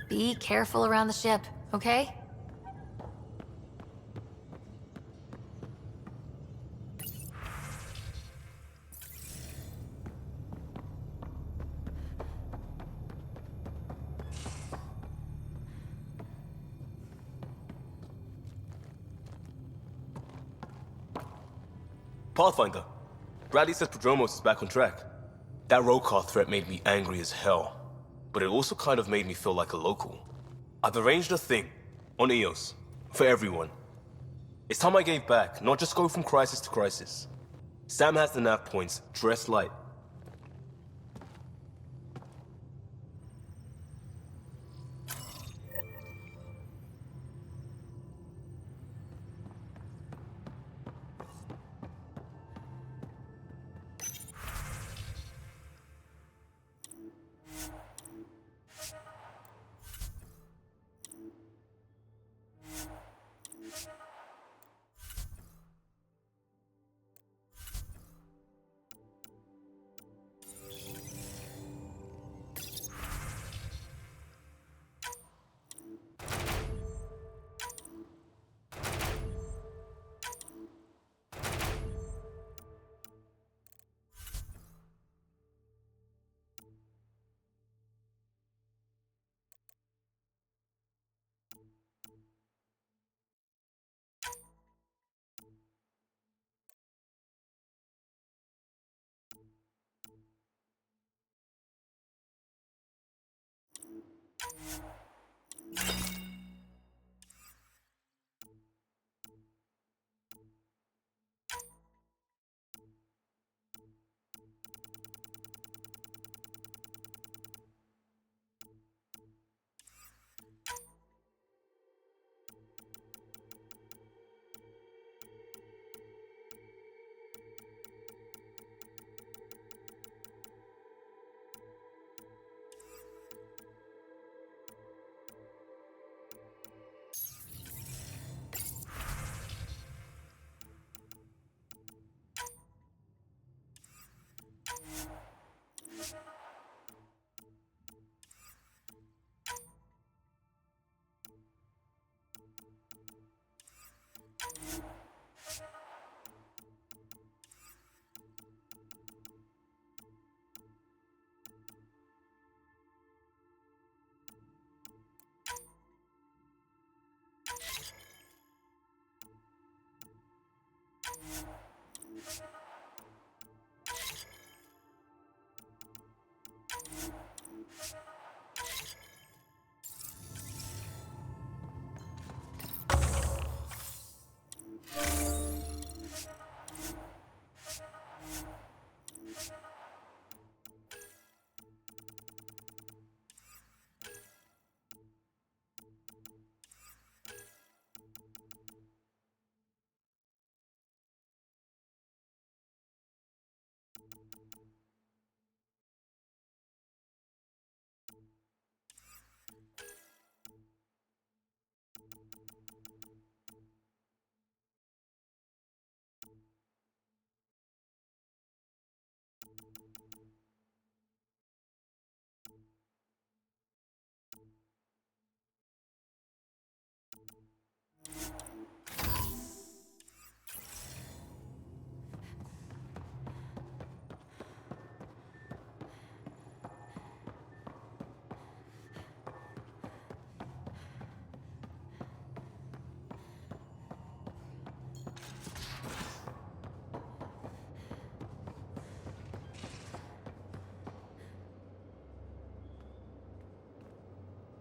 Be careful around the ship, okay? Pathfinder, Bradley says Prodromos is back on track. That road car threat made me angry as hell, but it also kind of made me feel like a local. I've arranged a thing on EOS for everyone. It's time I gave back, not just go from crisis to crisis. Sam has the nav points, dress light.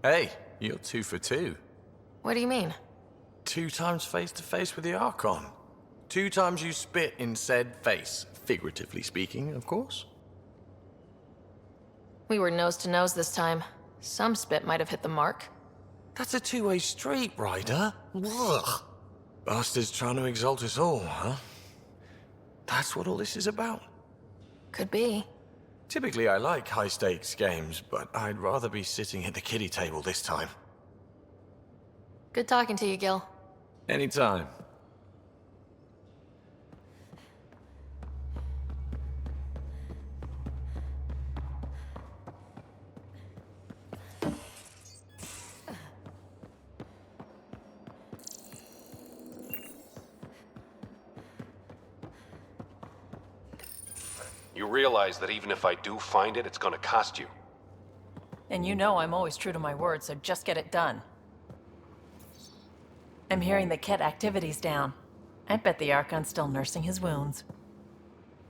Hey, you're 2 for 2. What do you mean? 2 times face-to-face with the Archon. 2 times you spit in said face, figuratively speaking, of course. We were nose to nose this time. Some spit might have hit the mark. That's a two-way street, Ryder. Ugh. Bastard's trying to exalt us all, huh? That's what all this is about? Could be. Typically, I like high-stakes games, but I'd rather be sitting at the kiddie table this time. Good talking to you, Gil. Anytime. You realize that even if I do find it, it's gonna cost you. And you know I'm always true to my word, so just get it done. I'm hearing that Ket activity's down. I bet the Archon's still nursing his wounds.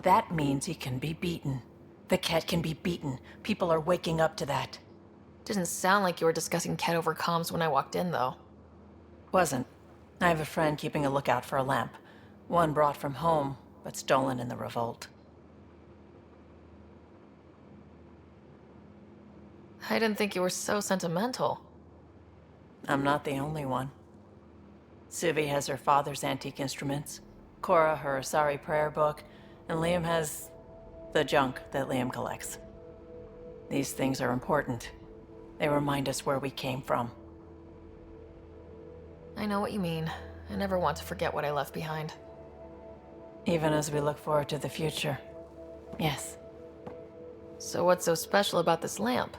That means he can be beaten. The Ket can be beaten. People are waking up to that. Didn't sound like you were discussing Ket over comms when I walked in, though. Wasn't. I have a friend keeping a lookout for a lamp. One brought from home, but stolen in the revolt. I didn't think you were so sentimental. I'm not the only one. Suvi has her father's antique instruments, Cora her Asari prayer book, and Liam has the junk that Liam collects. These things are important. They remind us where we came from. I know what you mean. I never want to forget what I left behind. Even as we look forward to the future. Yes. So what's so special about this lamp?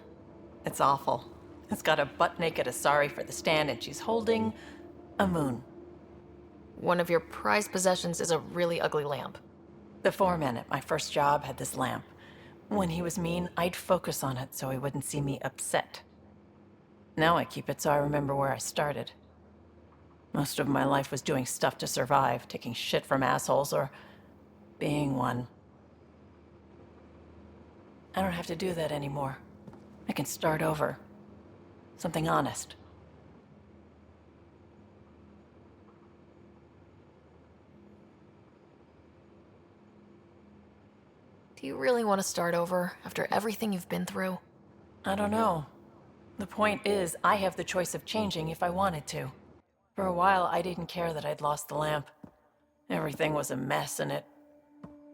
It's awful. It's got a butt-naked Asari for the stand, and she's holding a moon. One of your prized possessions is a really ugly lamp. The foreman at my first job had this lamp. When he was mean, I'd focus on it so he wouldn't see me upset. Now I keep it so I remember where I started. Most of my life was doing stuff to survive, taking shit from assholes, or being one. I don't have to do that anymore. I can start over. Something honest. Do you really want to start over after everything you've been through? I don't know. The point is, I have the choice of changing if I wanted to. For a while, I didn't care that I'd lost the lamp. Everything was a mess and it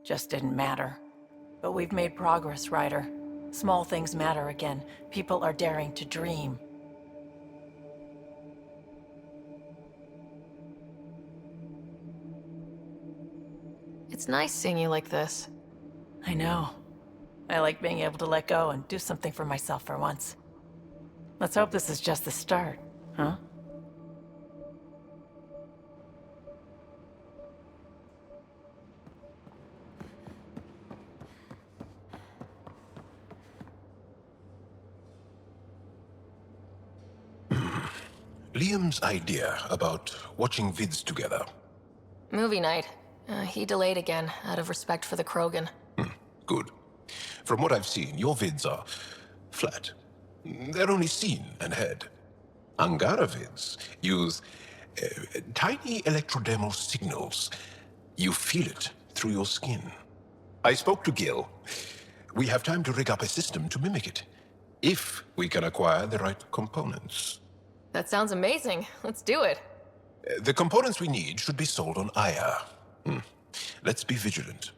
just didn't matter. But we've made progress, Ryder. Small things matter again. People are daring to dream. It's nice seeing you like this. I know. I like being able to let go and do something for myself for once. Let's hope this is just the start, huh? Liam's idea about watching vids together. Movie night. He delayed again, out of respect for the Krogan. Good. From what I've seen, your vids are flat. They're only seen and heard. Angara vids use tiny electrodermal signals. You feel it through your skin. I spoke to Gil. We have time to rig up a system to mimic it, if we can acquire the right components. That sounds amazing. Let's do it. The components we need should be sold on Aya. Let's be vigilant.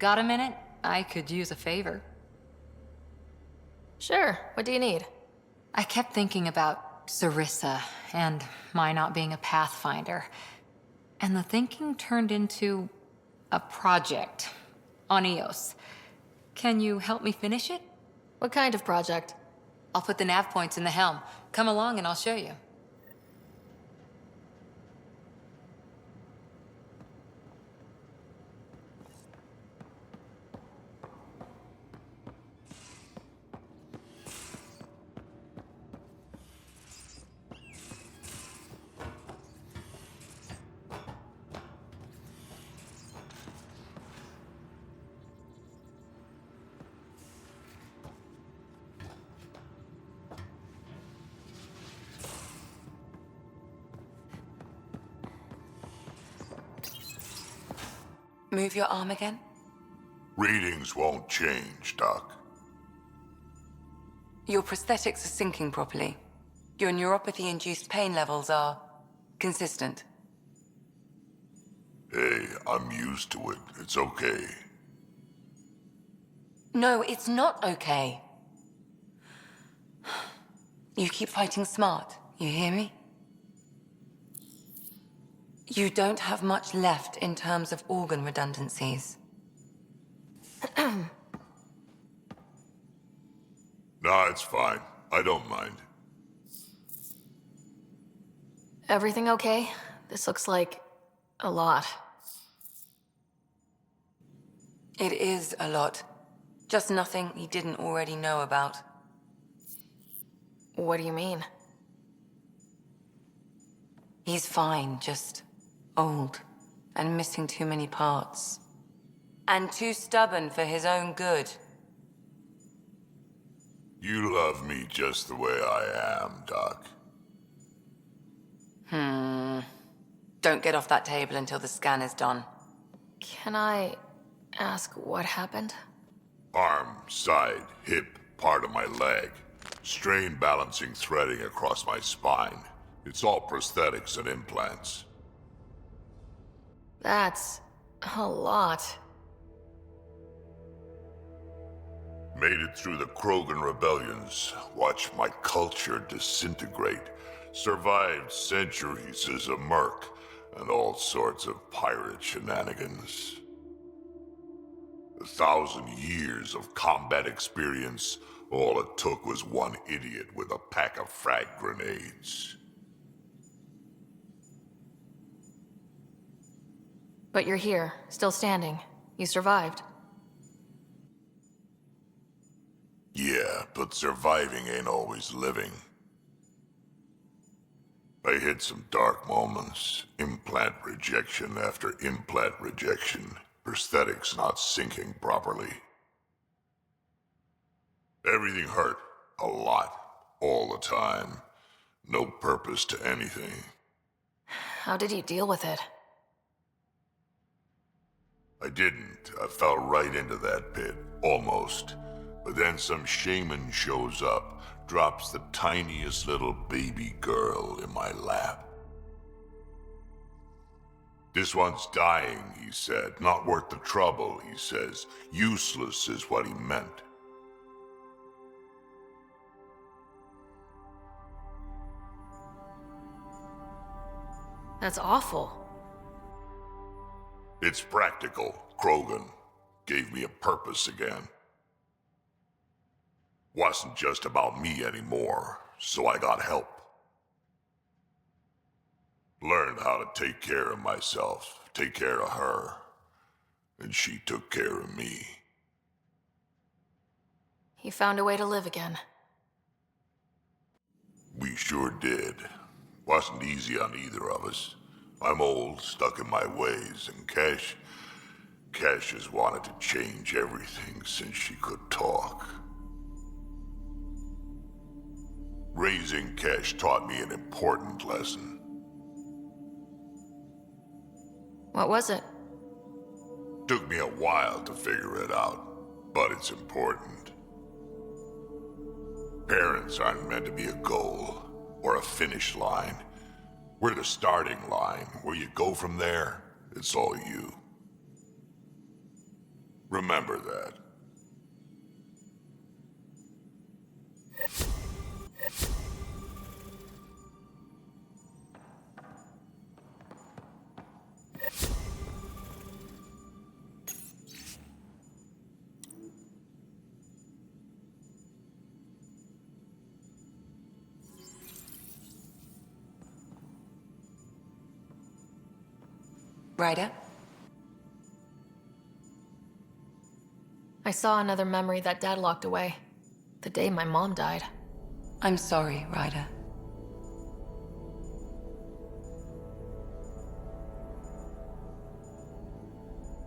Got a minute? I could use a favor. Sure, what do you need? I kept thinking about Sarissa and my not being a pathfinder. And the thinking turned into a project on EOS. Can you help me finish it? What kind of project? I'll put the nav points in the helm. Come along and I'll show you. Move your arm again? Readings won't change, Doc. Your prosthetics are syncing properly. Your neuropathy-induced pain levels are consistent. Hey, I'm used to it. It's okay. No, it's not okay. You keep fighting smart, you hear me? You don't have much left in terms of organ redundancies. Nah, it's fine. I don't mind. Everything okay? This looks like a lot. It is a lot. Just nothing he didn't already know about. What do you mean? He's fine, just old and missing too many parts. And too stubborn for his own good. You love me just the way I am, Doc. Don't get off that table until the scan is done. Can I ask what happened? Arm, side, hip, part of my leg. Strain balancing threading across my spine. It's all prosthetics and implants. That's a lot. Made it through the Krogan rebellions. Watched my culture disintegrate. Survived centuries as a merc and all sorts of pirate shenanigans. 1,000 years of combat experience, all it took was one idiot with a pack of frag grenades. But you're here, still standing. You survived. Yeah, but surviving ain't always living. I hit some dark moments. Implant rejection after implant rejection. Prosthetics not syncing properly. Everything hurt. A lot. All the time. No purpose to anything. How did you deal with it? I didn't. I fell right into that pit. Almost. But then some shaman shows up, drops the tiniest little baby girl in my lap. This one's dying, he said. Not worth the trouble, he says. Useless is what he meant. That's awful. It's practical, Krogan. Gave me a purpose again. Wasn't just about me anymore, so I got help. Learned how to take care of myself, take care of her. And she took care of me. You found a way to live again. We sure did. Wasn't easy on either of us. I'm old, stuck in my ways, and Cash has wanted to change everything since she could talk. Raising Cash taught me an important lesson. What was it? Took me a while to figure it out, but it's important. Parents aren't meant to be a goal, or a finish line. We're the starting line. Where you go from there, it's all you. Remember that. Ryder? I saw another memory that Dad locked away. The day my mom died. I'm sorry, Ryder.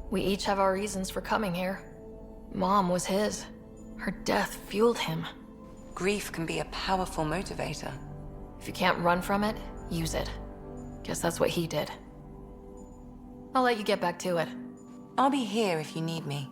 We each have our reasons for coming here. Mom was his. Her death fueled him. Grief can be a powerful motivator. If you can't run from it, use it. Guess that's what he did. I'll let you get back to it. I'll be here if you need me.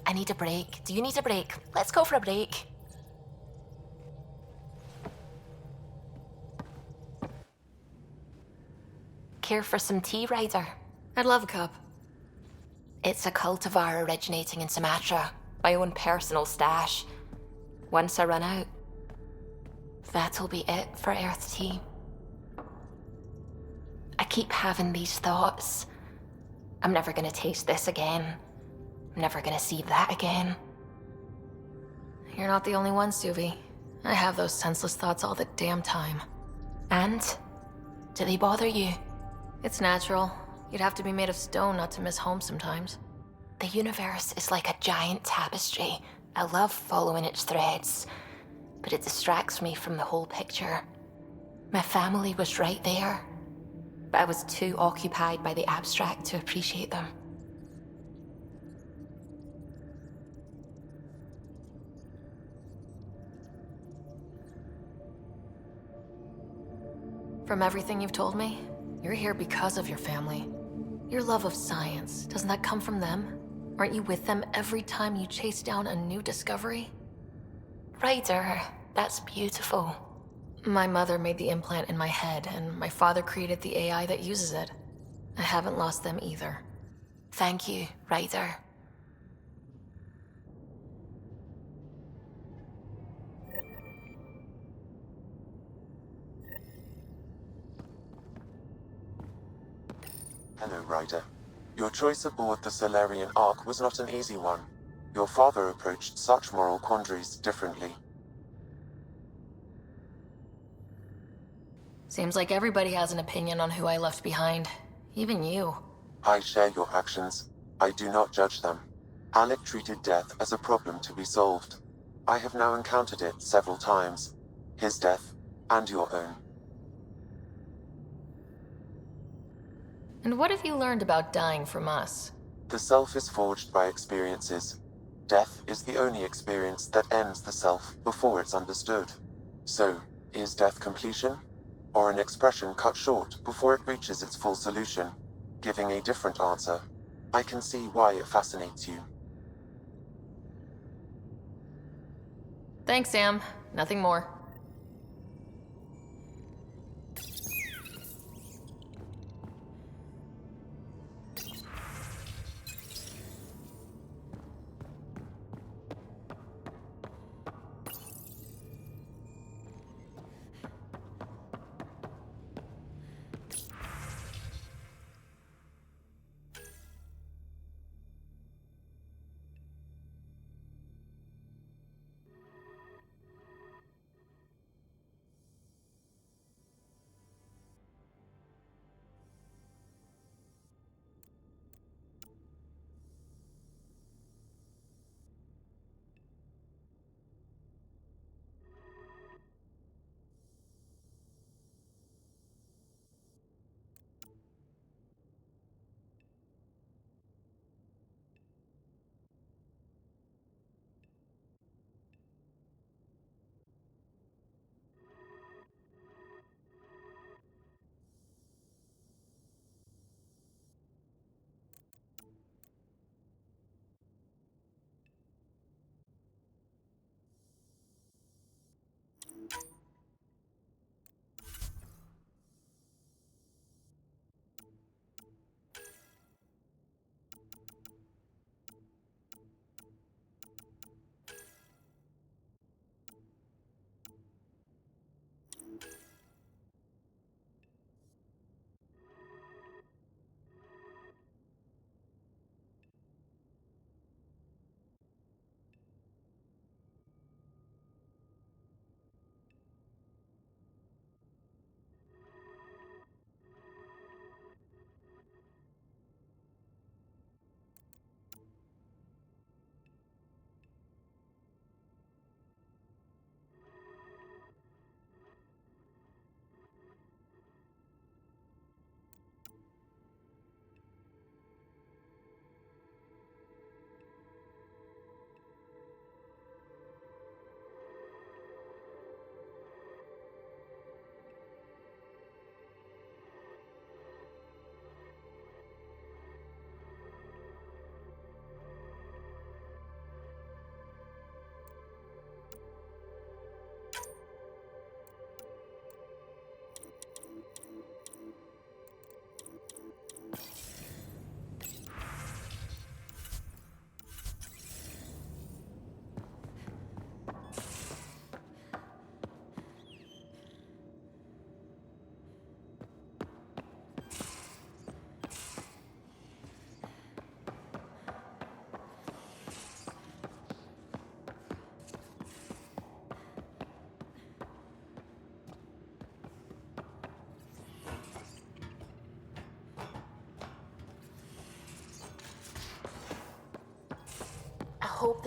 I need a break. Do you need a break? Let's go for a break. Care for some tea, Ryder? I'd love a cup. It's a cultivar originating in Sumatra. My own personal stash. Once I run out, that'll be it for Earth tea. I keep having these thoughts. I'm never gonna taste this again. I'm never gonna see that again. You're not the only one, Suvi. I have those senseless thoughts all the damn time. And? Do they bother you? It's natural. You'd have to be made of stone not to miss home sometimes. The universe is like a giant tapestry. I love following its threads, but it distracts me from the whole picture. My family was right there, but I was too occupied by the abstract to appreciate them. From everything you've told me, you're here because of your family. Your love of science, doesn't that come from them? Aren't you with them every time you chase down a new discovery? Ryder, that's beautiful. My mother made the implant in my head, and my father created the AI that uses it. I haven't lost them either. Thank you, Ryder. Hello, Ryder. Your choice aboard the Solarian Ark was not an easy one. Your father approached such moral quandaries differently. Seems like everybody has an opinion on who I left behind. Even you. I share your actions. I do not judge them. Alec treated death as a problem to be solved. I have now encountered it several times. His death, and your own. And what have you learned about dying from us? The self is forged by experiences. Death is the only experience that ends the self before it's understood. So, is death completion? Or an expression cut short before it reaches its full solution, giving a different answer? I can see why it fascinates you. Thanks, Sam. Nothing more.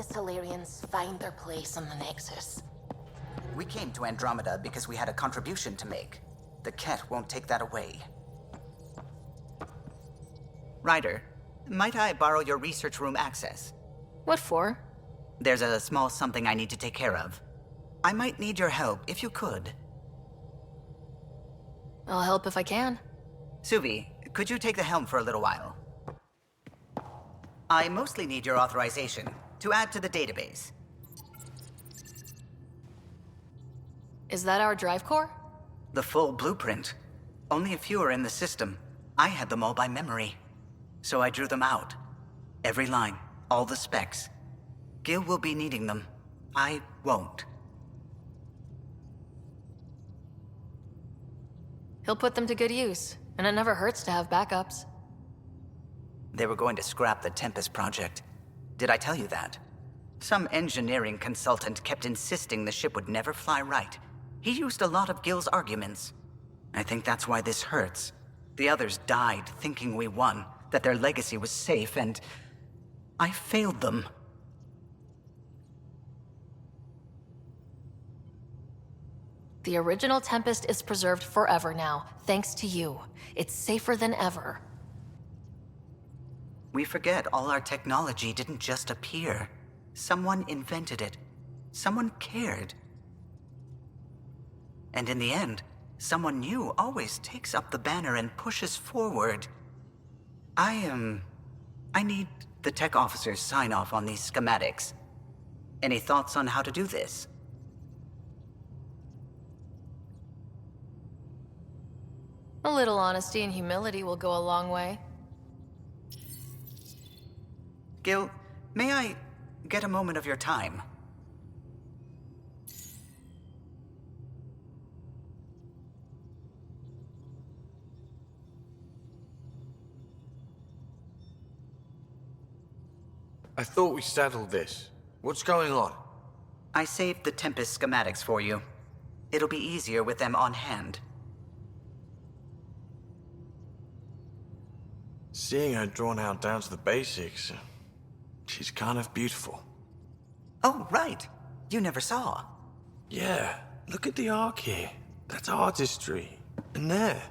the Solarians find their place on the Nexus? We came to Andromeda because we had a contribution to make. The Ket won't take that away. Ryder, might I borrow your research room access? What for? There's a small something I need to take care of. I might need your help if you could. I'll help if I can. Suvi, could you take the helm for a little while? I mostly need your authorization to add to the database. Is that our drive core? The full blueprint. Only a few are in the system. I had them all by memory. So I drew them out. Every line, all the specs. Gil will be needing them. I won't. He'll put them to good use, and it never hurts to have backups. They were going to scrap the Tempest project. Did I tell you that? Some engineering consultant kept insisting the ship would never fly right. He used a lot of Gil's arguments. I think that's why this hurts. The others died thinking we won, that their legacy was safe, and I failed them. The original Tempest is preserved forever now, thanks to you. It's safer than ever. We forget all our technology didn't just appear. Someone invented it. Someone cared. And in the end, someone new always takes up the banner and pushes forward. I need the tech officer's sign-off on these schematics. Any thoughts on how to do this? A little honesty and humility will go a long way. Gil, may I get a moment of your time? I thought we settled this. What's going on? I saved the Tempest schematics for you. It'll be easier with them on hand. Seeing her drawn out down to the basics, she's kind of beautiful. Oh, right. You never saw. Yeah, look at the arc here. That's artistry. And there.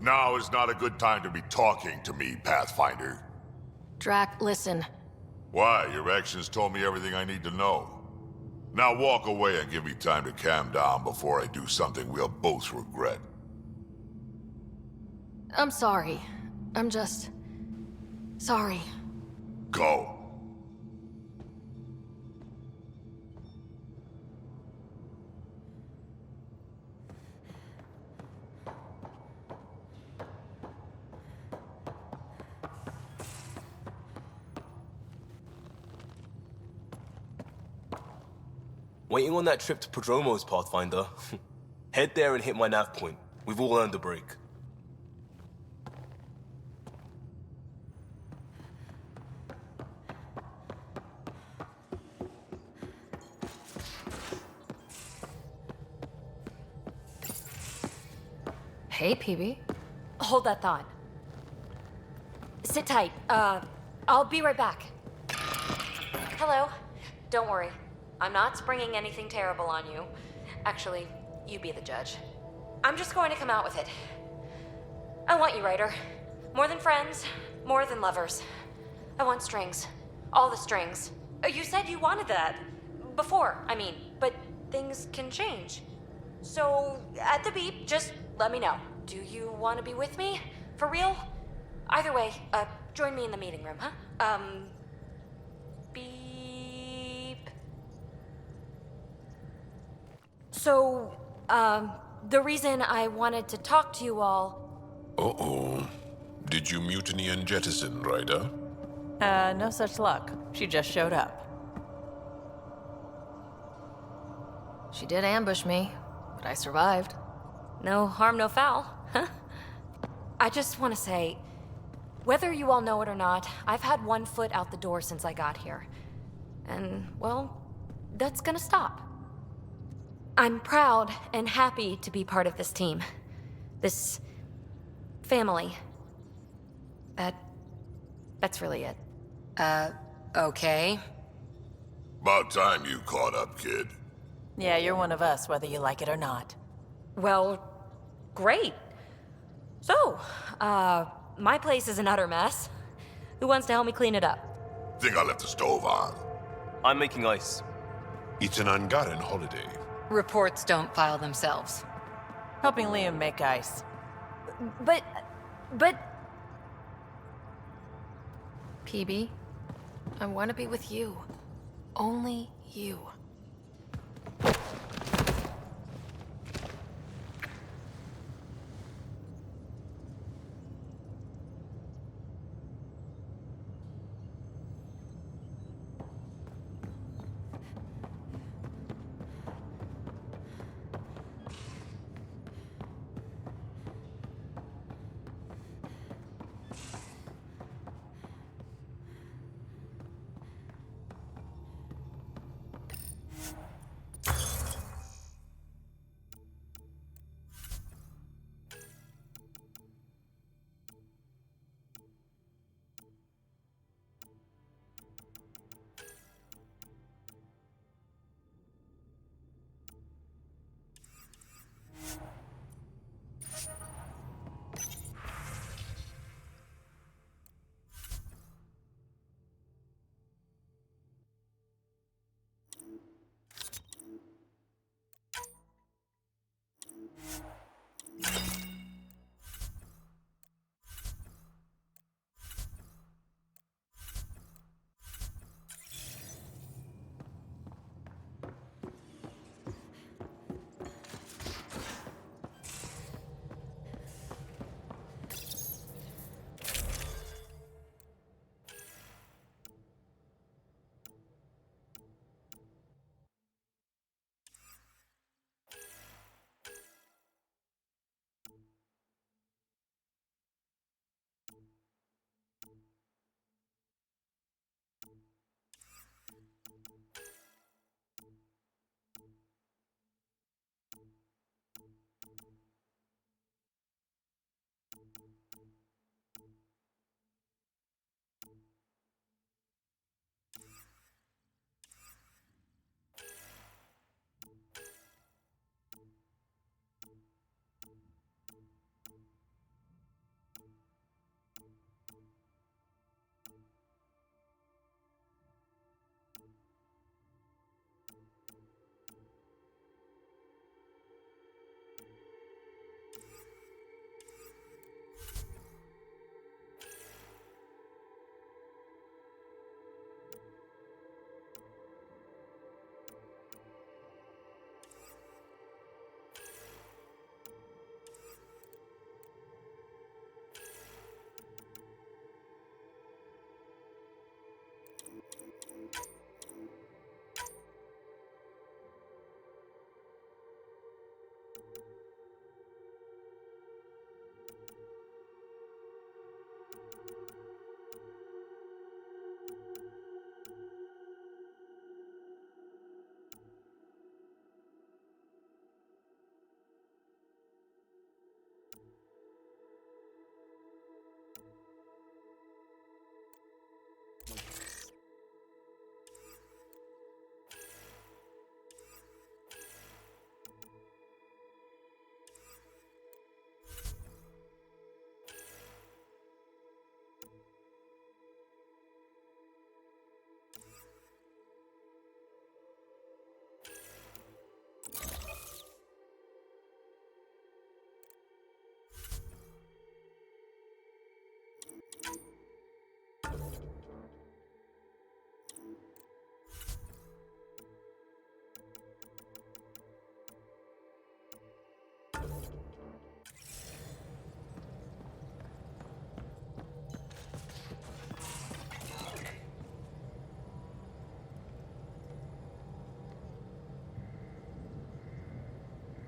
Now is not a good time to be talking to me, Pathfinder. Drac, listen. Why? Your actions told me everything I need to know. Now walk away and give me time to calm down before I do something we'll both regret. I'm sorry. I'm just... sorry. Go. Waiting on that trip to Prodromos, Pathfinder. Head there and hit my nav point. We've all earned a break. Hey, PB. Hold that thought. Sit tight. I'll be right back. Hello. Don't worry. I'm not springing anything terrible on you. Actually, you be the judge. I'm just going to come out with it. I want you, Ryder. More than friends, more than lovers. I want strings. All the strings. You said you wanted that. Before, I mean, but things can change. So, at the beep, just let me know. Do you want to be with me? For real? Either way, join me in the meeting room, huh? Beep. So, the reason I wanted to talk to you all... Uh-oh. Did you mutiny and jettison, Ryder? No such luck. She just showed up. She did ambush me, but I survived. No harm, no foul, huh? I just want to say, whether you all know it or not, I've had one foot out the door since I got here. And, well, that's gonna stop. I'm proud and happy to be part of this team. This family. That's really it. Okay. About time you caught up, kid. Yeah, you're one of us, whether you like it or not. Well, great. So, my place is an utter mess. Who wants to help me clean it up? Think I left the stove on. I'm making ice. It's an Angaran holiday. Reports don't file themselves. Helping Liam make ice. But... PB, I want to be with you. Only you.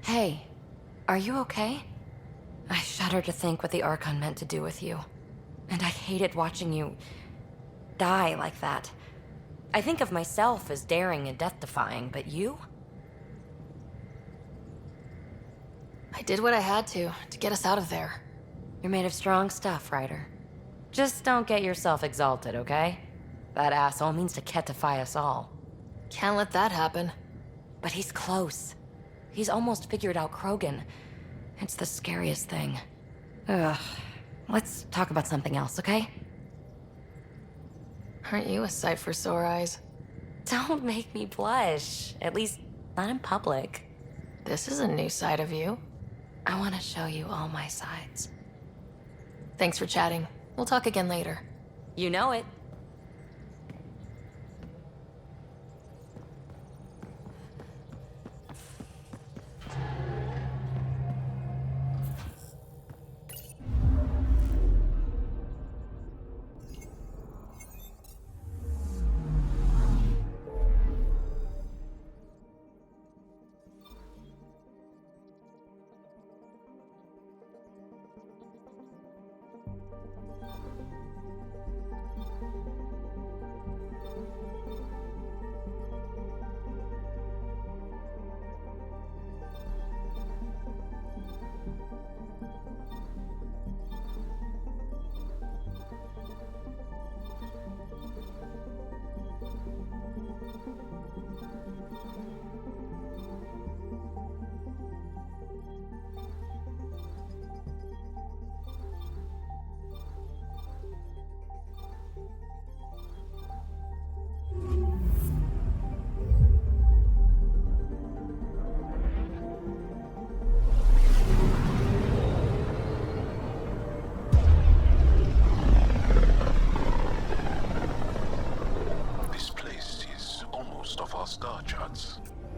Hey, are you okay? I shudder to think what the Archon meant to do with you. And I hated watching you die like that. I think of myself as daring and death-defying, but you? I did what I had to get us out of there. You're made of strong stuff, Ryder. Just don't get yourself exalted, okay? That asshole means to ketify us all. Can't let that happen. But he's close. He's almost figured out Krogan. It's the scariest thing. Ugh. Let's talk about something else, okay? Aren't you a sight for sore eyes? Don't make me blush. At least, not in public. This is a new side of you. I want to show you all my sides. Thanks for chatting. We'll talk again later. You know it.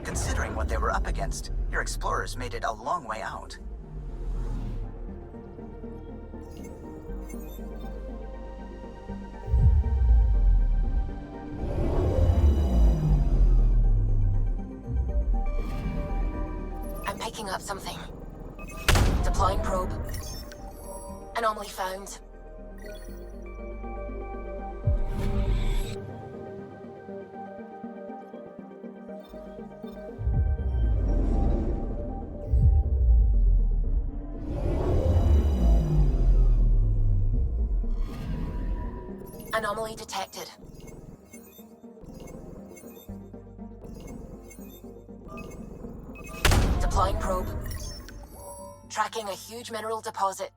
Considering what they were up against, your explorers made it a long way out. I'm picking up something. Deploying probe. Anomaly found. Anomaly detected. Deploying probe. Tracking a huge mineral deposit.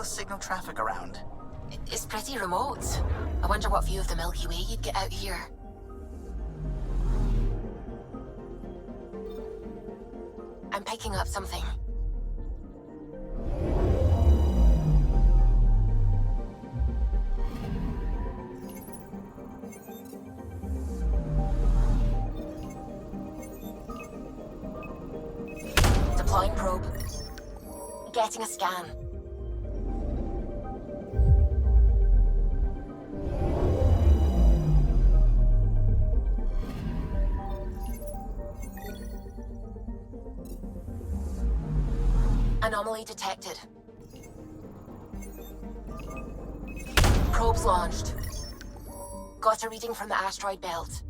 Signal traffic around. It's pretty remote. I wonder what view of the Milky Way you'd get out here. I'm picking up something. Deploying probe. Getting a scan. Anomaly detected. Probes launched. Got a reading from the asteroid belt.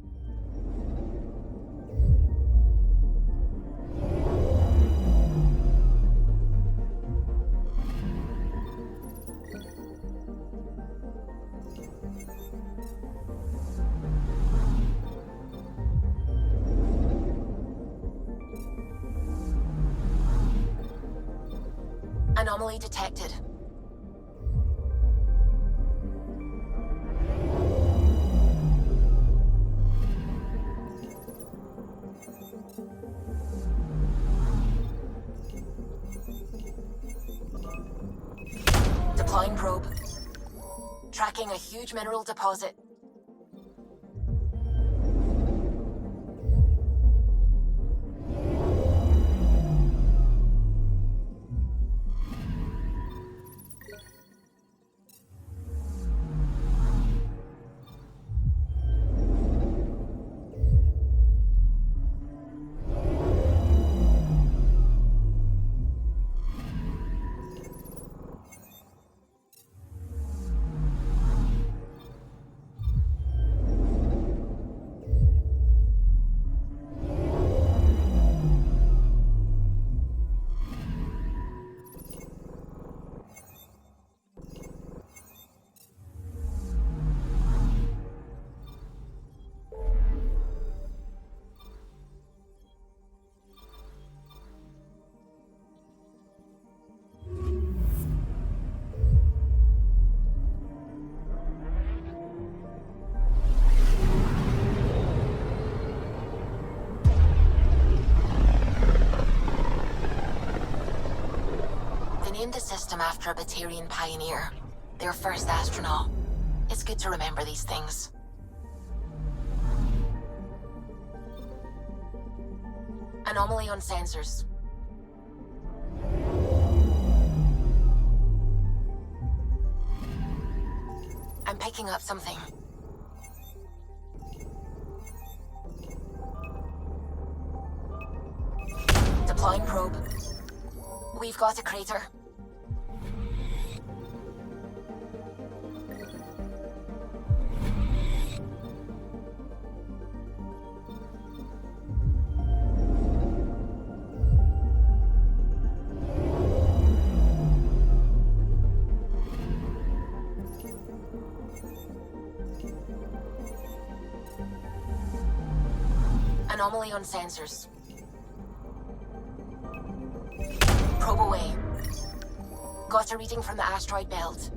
Anomaly detected. Deploying probe. Tracking a huge mineral deposit. Named the system after a Batarian pioneer, their first astronaut. It's good to remember these things. Anomaly on sensors. I'm picking up something. Deploying probe. We've got a crater. Anomaly on sensors. Probe away. Got a reading from the asteroid belt.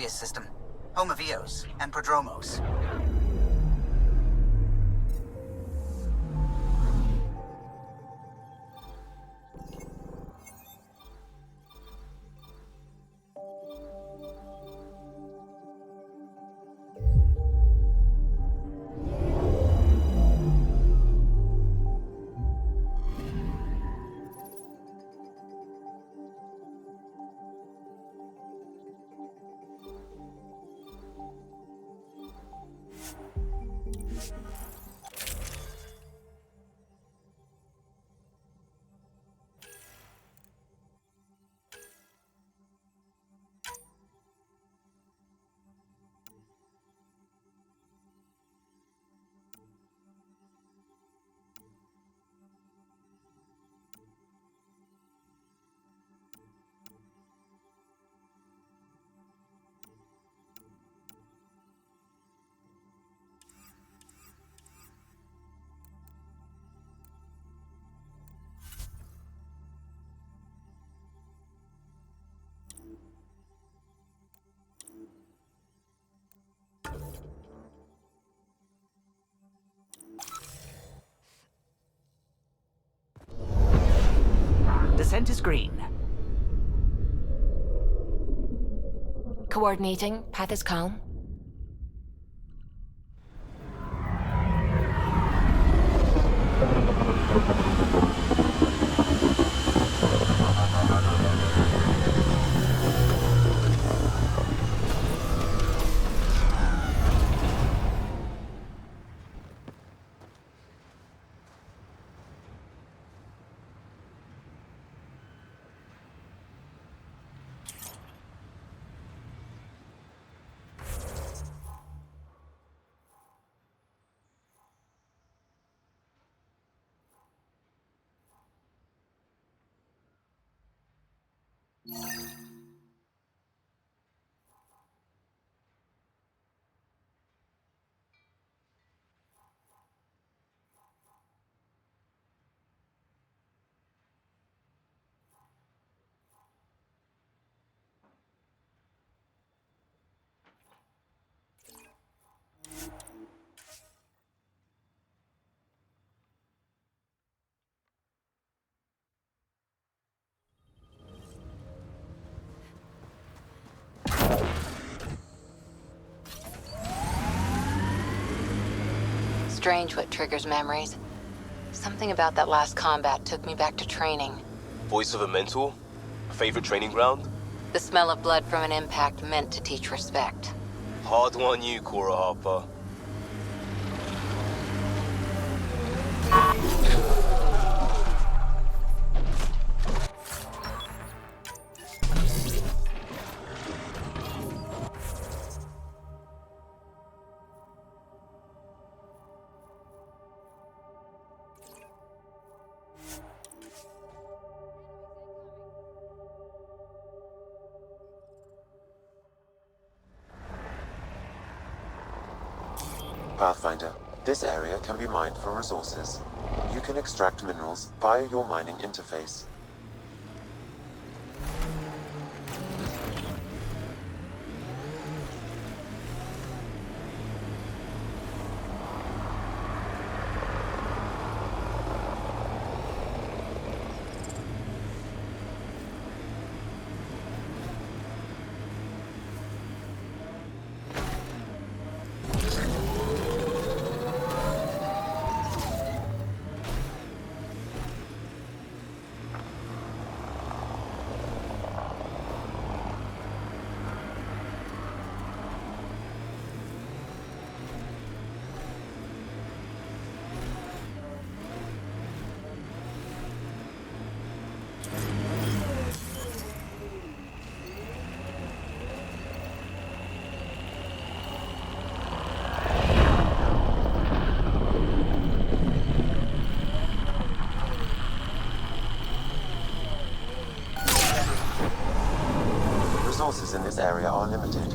System, home of Eos and Prodromos. Descent is green. Coordinating. Path is calm. Strange what triggers memories. Something about that last combat took me back to training. Voice of a mentor? Favorite training ground? The smell of blood from an impact meant to teach respect. Hard on you, Cora Harper. Pathfinder, this area can be mined for resources. You can extract minerals via your mining interface. Resources in this area are limited.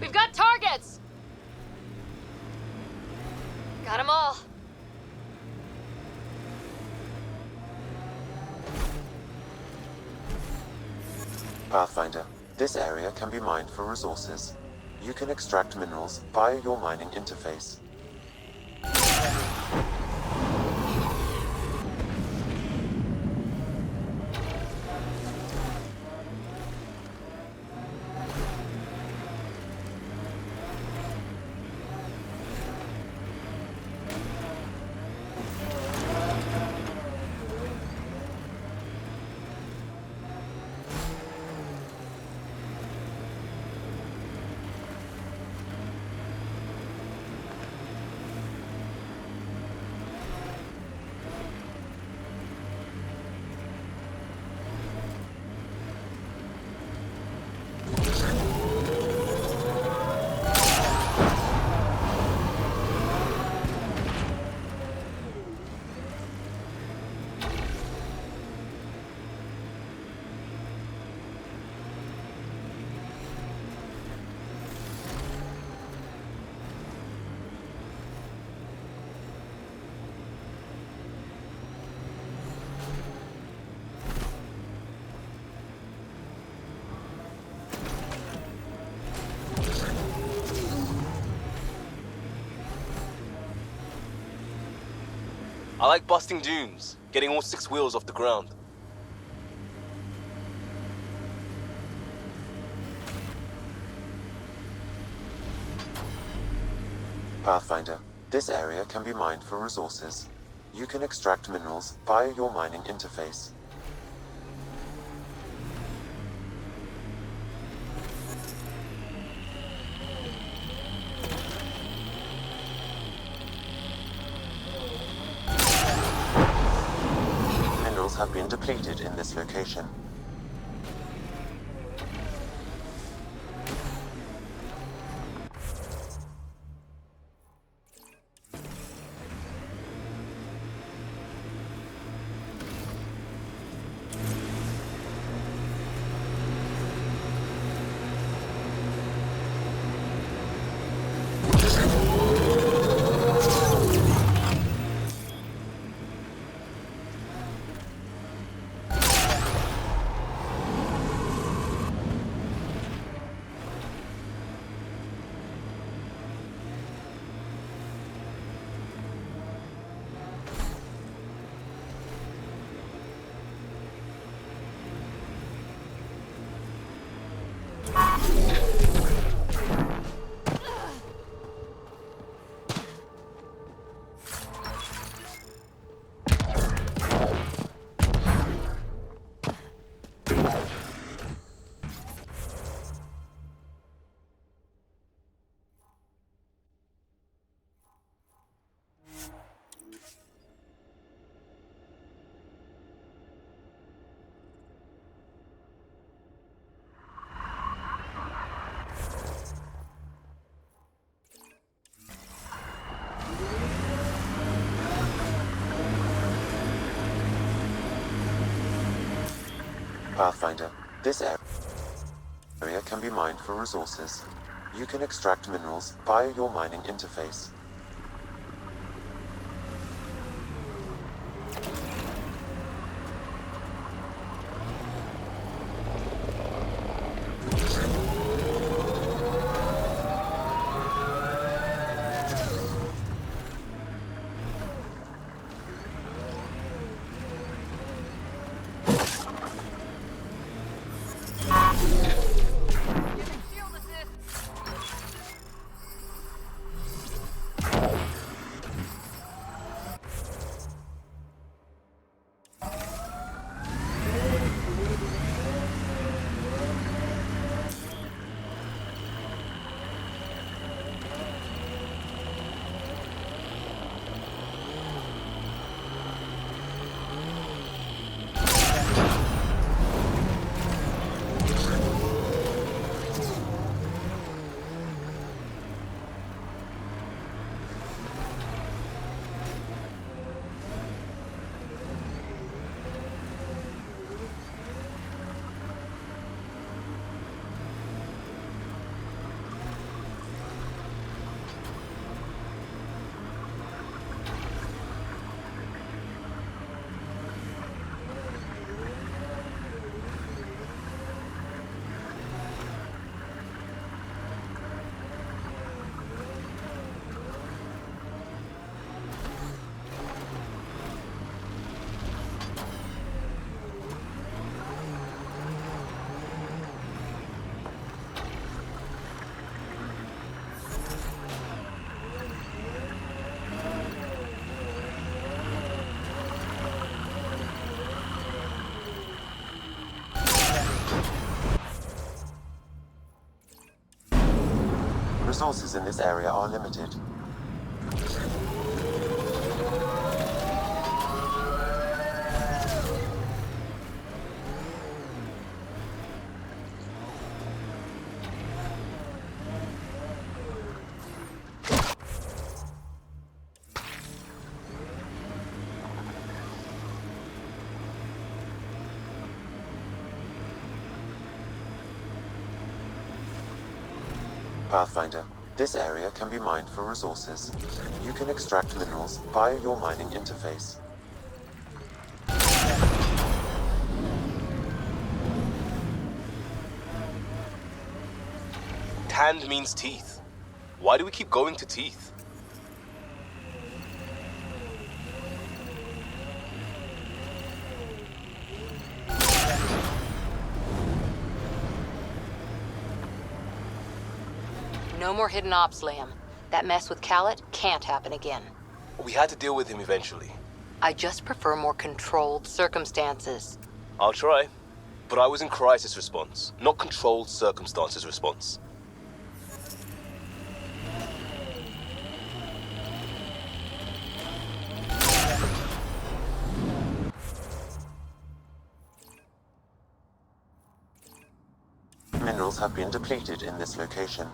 We've got targets! Got them all. Pathfinder, this area can be mined for resources. You can extract minerals via your mining interface. I like busting dunes, getting all 6 wheels off the ground. Pathfinder, this area can be mined for resources. You can extract minerals via your mining interface. Minerals have been depleted in this location. Pathfinder, this area can be mined for resources. You can extract minerals via your mining interface. Resources in this area are limited. Pathfinder, this area can be mined for resources. You can extract minerals via your mining interface. Tanned means teeth. Why do we keep going to teeth? more hidden ops, Liam. That mess with Khaled can't happen again. We had to deal with him eventually. I just prefer more controlled circumstances. I'll try. But I was in crisis response, not controlled circumstances response. Minerals have been depleted in this location.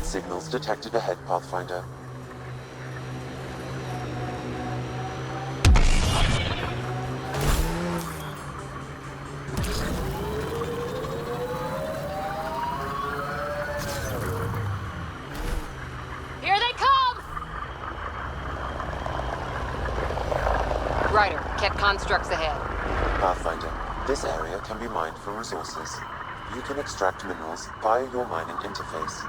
Signals detected ahead, Pathfinder. Here they come! Ryder, Ket constructs ahead. Pathfinder, this area can be mined for resources. You can extract minerals via your mining interface.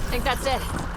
I think that's it.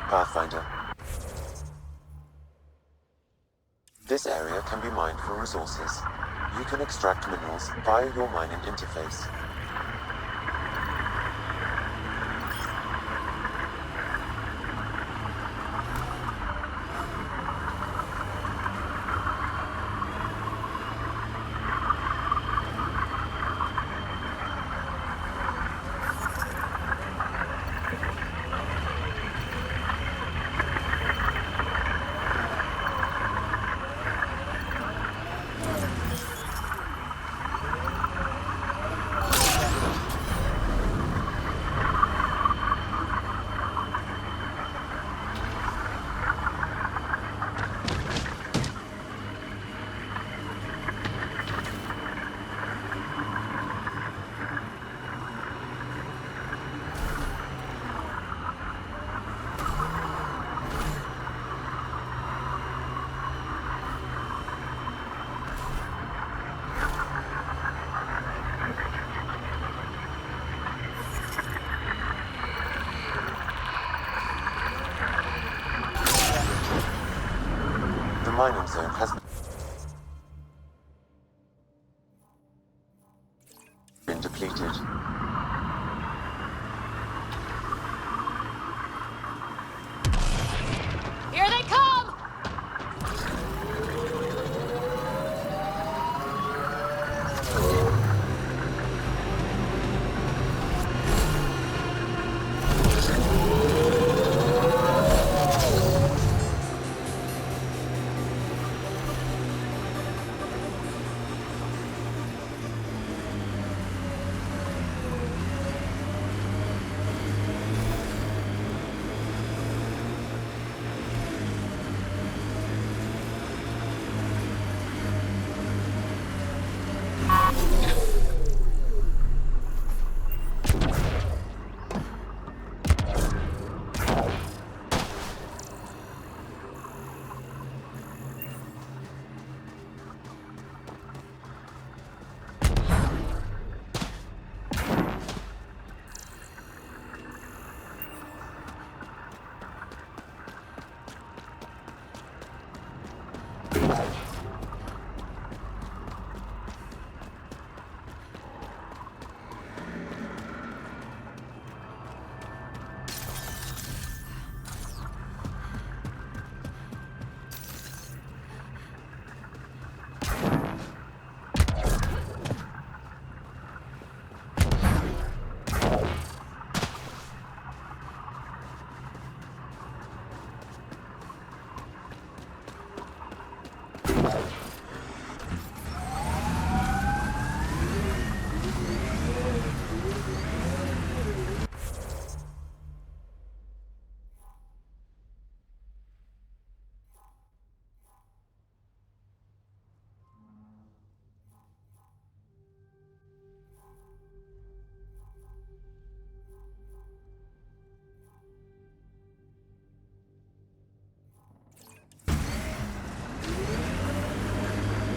Pathfinder. This area can be mined for resources. You can extract minerals via your mining interface. The mining zone has detected. Here they come!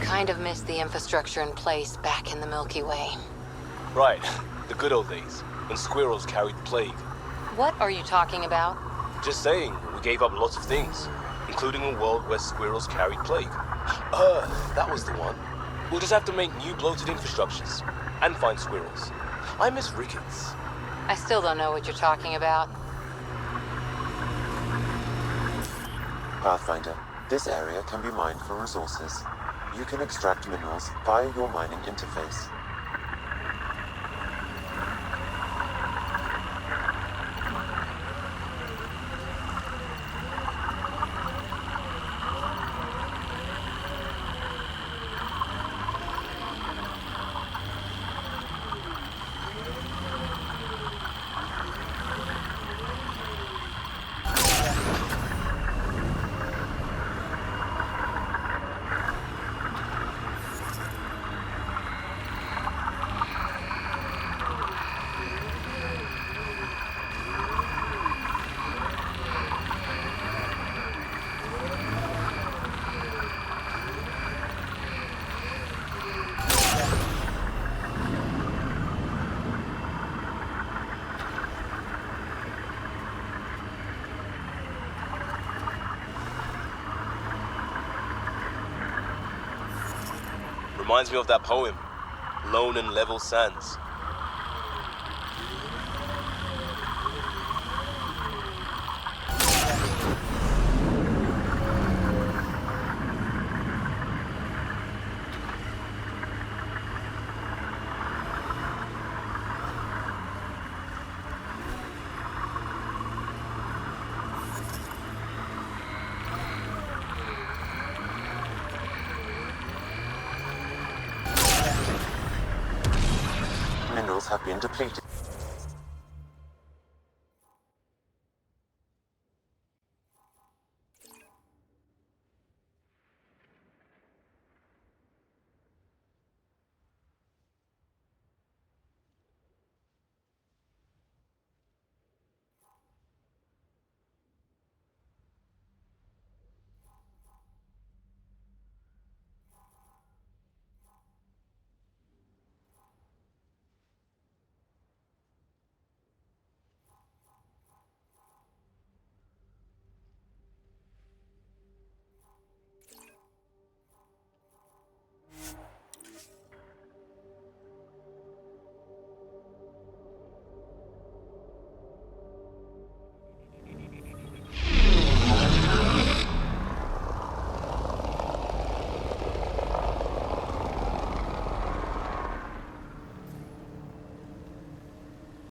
Kind of missed the infrastructure in place back in the Milky Way. Right, the good old days, when squirrels carried the plague. What are you talking about? Just saying, we gave up lots of things, including a world where squirrels carried plague. That was the one. We'll just have to make new bloated infrastructures, and find squirrels. I miss Ricketts. I still don't know what you're talking about. Pathfinder, this area can be mined for resources. You can extract minerals via your mining interface. Reminds me of that poem, Lone and Level Sands. Minerals have been depleted.